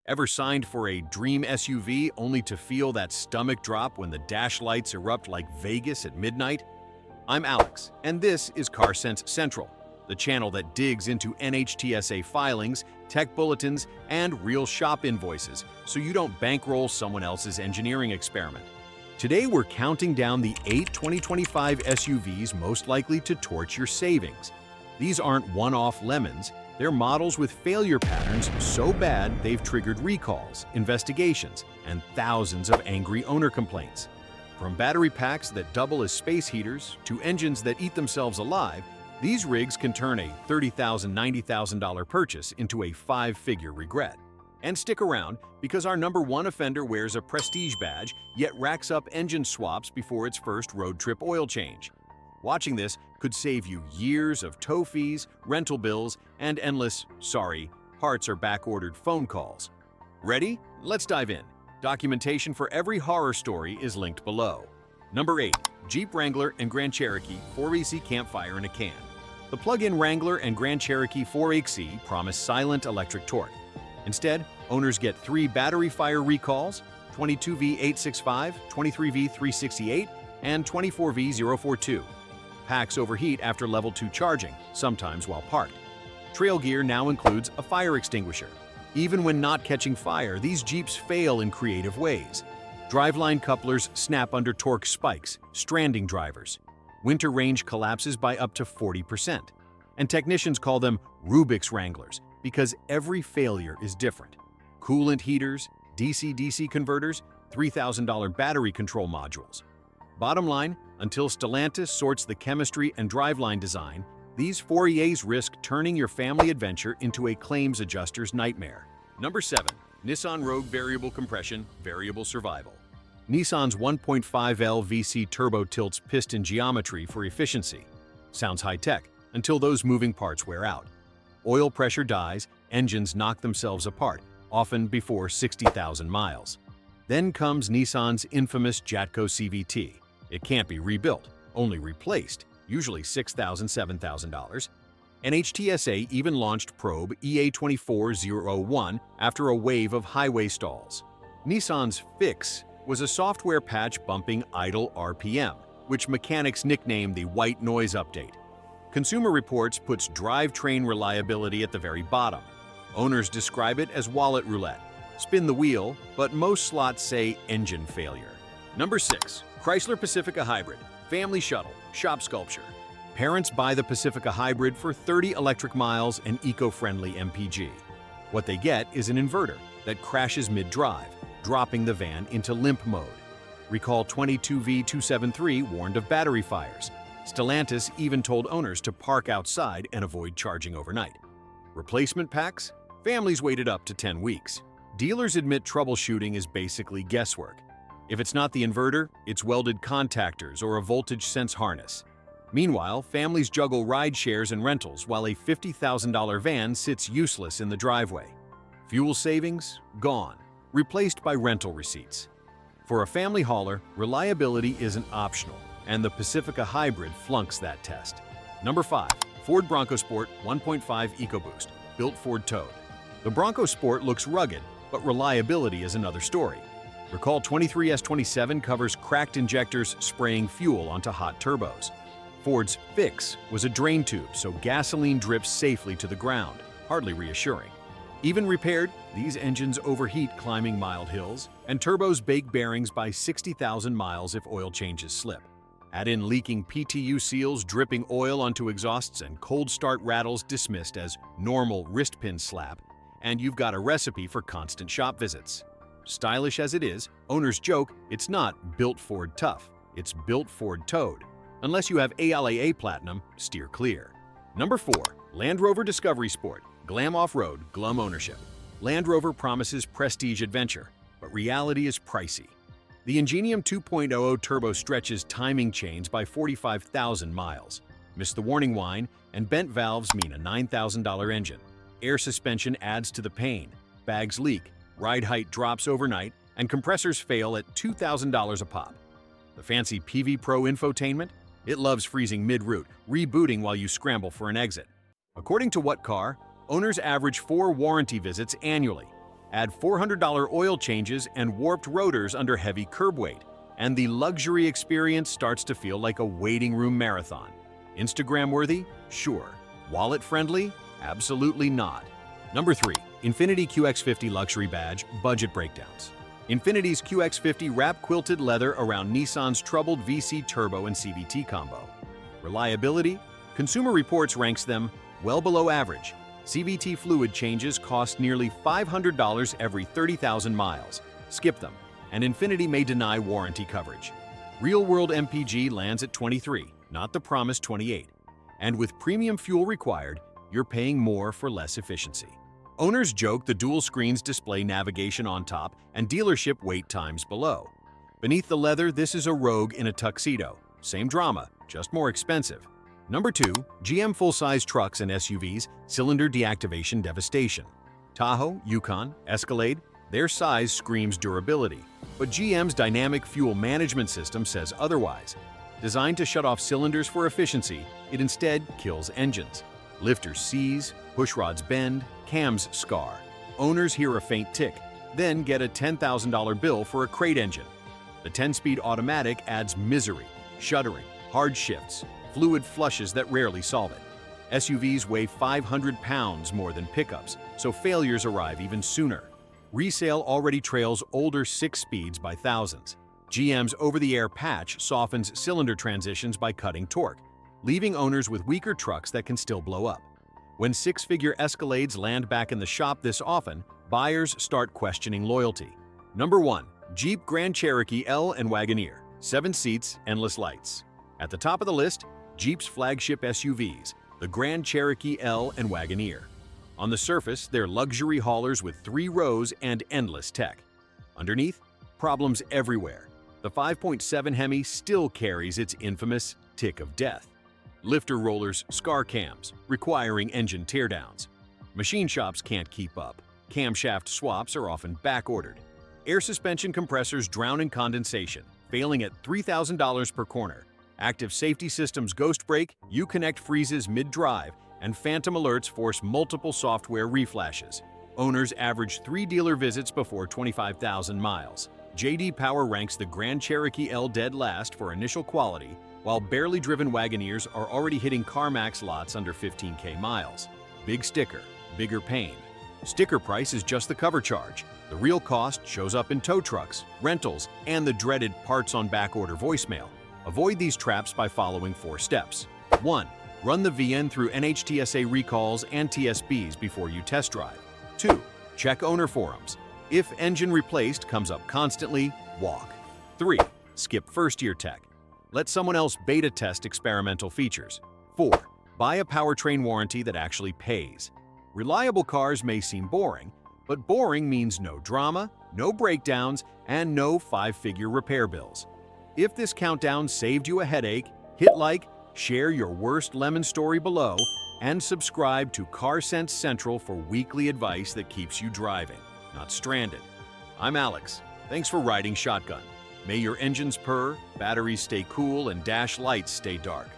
Ever signed for a dream SUV only to feel that stomach drop when the dash lights erupt like Vegas at midnight? I'm Alex, and this is CarSense Central, the channel that digs into NHTSA filings, tech bulletins, and real shop invoices so you don't bankroll someone else's engineering experiment. Today we're counting down the 8 2025 SUVs most likely to torch your savings. These aren't one-off lemons. They're models with failure patterns so bad they've triggered recalls, investigations, and thousands of angry owner complaints. From battery packs that double as space heaters to engines that eat themselves alive, these rigs can turn a $30,000, $90,000 purchase into a five-figure regret. And stick around, because our number one offender wears a prestige badge, yet racks up engine swaps before its first road trip oil change. Watching this could save you years of tow fees, rental bills, and endless, sorry, parts are back-ordered phone calls. Ready? Let's dive in. Documentation for every horror story is linked below. Number 8. Jeep Wrangler and Grand Cherokee 4AC Campfire in a Can. The plug-in Wrangler and Grand Cherokee 4AC promise silent electric torque. Instead, owners get 3 battery fire recalls, 22V865, 23V368, and 24V042. Packs overheat after level 2 charging, sometimes while parked. Trail gear now includes a fire extinguisher. Even when not catching fire, these Jeeps fail in creative ways. Driveline couplers snap under torque spikes, stranding drivers. Winter range collapses by up to 40%. And technicians call them Rubik's Wranglers because every failure is different. Coolant heaters, DC-DC converters, $3,000 battery control modules. Bottom line, until Stellantis sorts the chemistry and driveline design, these 4EAs risk turning your family adventure into a claims adjuster's nightmare. Number 7. Nissan Rogue Variable Compression, Variable Survival. Nissan's 1.5L VC turbo tilts piston geometry for efficiency. Sounds high-tech, until those moving parts wear out. Oil pressure dies, engines knock themselves apart, often before 60,000 miles. Then comes Nissan's infamous Jatco CVT. It can't be rebuilt, only replaced, usually $6,000, $7,000. NHTSA even launched probe EA24001 after a wave of highway stalls. Nissan's fix was a software patch bumping idle RPM, which mechanics nicknamed the white noise update. Consumer Reports puts drivetrain reliability at the very bottom. Owners describe it as wallet roulette. Spin the wheel, but most slots say engine failure. Number 6. Chrysler Pacifica Hybrid, Family Shuttle, Shop Sculpture. Parents buy the Pacifica Hybrid for 30 electric miles and eco-friendly MPG. What they get is an inverter that crashes mid-drive, dropping the van into limp mode. Recall 22V273 warned of battery fires. Stellantis even told owners to park outside and avoid charging overnight. Replacement packs? Families waited up to 10 weeks. Dealers admit troubleshooting is basically guesswork. If it's not the inverter, it's welded contactors or a voltage sense harness. Meanwhile, families juggle ride shares and rentals while a $50,000 van sits useless in the driveway. Fuel savings? Gone. Replaced by rental receipts. For a family hauler, reliability isn't optional, and the Pacifica Hybrid flunks that test. Number 5. Ford Bronco Sport 1.5 EcoBoost, built Ford towed. The Bronco Sport looks rugged, but reliability is another story. Recall 23S27 covers cracked injectors spraying fuel onto hot turbos. Ford's fix was a drain tube so gasoline drips safely to the ground, hardly reassuring. Even repaired, these engines overheat climbing mild hills, and turbos bake bearings by 60,000 miles if oil changes slip. Add in leaking PTU seals dripping oil onto exhausts and cold start rattles dismissed as normal wrist pin slap, and you've got a recipe for constant shop visits. Stylish as it is, owners joke it's not built Ford tough, it's built Ford towed. Unless you have ALAA Platinum, steer clear. Number 4. Land Rover Discovery Sport, Glam Off-Road, Glum Ownership. Land Rover promises prestige adventure, but reality is pricey. The Ingenium 2.00 turbo stretches timing chains by 45,000 miles. Miss the warning whine, and bent valves mean a $9,000 engine. Air suspension adds to the pain, bags leak, ride height drops overnight, and compressors fail at $2,000 a pop. The fancy PV Pro infotainment? It loves freezing mid-route, rebooting while you scramble for an exit. According to What Car, owners average 4 warranty visits annually. Add $400 oil changes and warped rotors under heavy curb weight, and the luxury experience starts to feel like a waiting room marathon. Instagram-worthy? Sure. Wallet-friendly? Absolutely not. Number 3. Infiniti QX50 Luxury Badge Budget Breakdowns. Infiniti's QX50 wrap quilted leather around Nissan's troubled VC Turbo and CVT combo. Reliability? Consumer Reports ranks them well below average. CVT fluid changes cost nearly $500 every 30,000 miles. Skip them, and Infiniti may deny warranty coverage. Real-world MPG lands at 23, not the promised 28. And with premium fuel required, you're paying more for less efficiency. Owners joke the dual screens display navigation on top and dealership wait times below. Beneath the leather, this is a Rogue in a tuxedo. Same drama, just more expensive. Number 2. GM full-size trucks and SUVs, cylinder deactivation devastation. Tahoe, Yukon, Escalade, their size screams durability. But GM's dynamic fuel management system says otherwise. Designed to shut off cylinders for efficiency, it instead kills engines. Lifters seize, pushrods bend, cams scar. Owners hear a faint tick, then get a $10,000 bill for a crate engine. The 10-speed automatic adds misery, shuddering, hard shifts, fluid flushes that rarely solve it. SUVs weigh 500 pounds more than pickups, so failures arrive even sooner. Resale already trails older 6-speeds by thousands. GM's over-the-air patch softens cylinder transitions by cutting torque, leaving owners with weaker trucks that can still blow up. When 6-figure Escalades land back in the shop this often, buyers start questioning loyalty. Number 1. Jeep Grand Cherokee L and Wagoneer. 7 seats, endless lights. At the top of the list, Jeep's flagship SUVs, the Grand Cherokee L and Wagoneer. On the surface, they're luxury haulers with 3 rows and endless tech. Underneath, problems everywhere. The 5.7 Hemi still carries its infamous tick of death. Lifter rollers, scar cams, requiring engine teardowns. Machine shops can't keep up. Camshaft swaps are often back-ordered. Air suspension compressors drown in condensation, failing at $3,000 per corner. Active safety systems ghost brake, Uconnect freezes mid-drive, and phantom alerts force multiple software reflashes. Owners average 3 dealer visits before 25,000 miles. J.D. Power ranks the Grand Cherokee L dead last for initial quality, while barely driven Wagoneers are already hitting CarMax lots under 15K miles. Big sticker, bigger pain. Sticker price is just the cover charge. The real cost shows up in tow trucks, rentals, and the dreaded parts on backorder voicemail. Avoid these traps by following 4 steps. 1. Run the VN through NHTSA recalls and TSBs before you test drive. 2. Check owner forums. If engine replaced comes up constantly, walk. 3. Skip first-year tech. Let someone else beta test experimental features. 4. Buy a powertrain warranty that actually pays. Reliable cars may seem boring, but boring means no drama, no breakdowns, and no 5-figure repair bills. If this countdown saved you a headache, hit like, share your worst lemon story below, and subscribe to CarSense Central for weekly advice that keeps you driving, not stranded. I'm Alex. Thanks for riding shotgun. May your engines purr, batteries stay cool, and dash lights stay dark.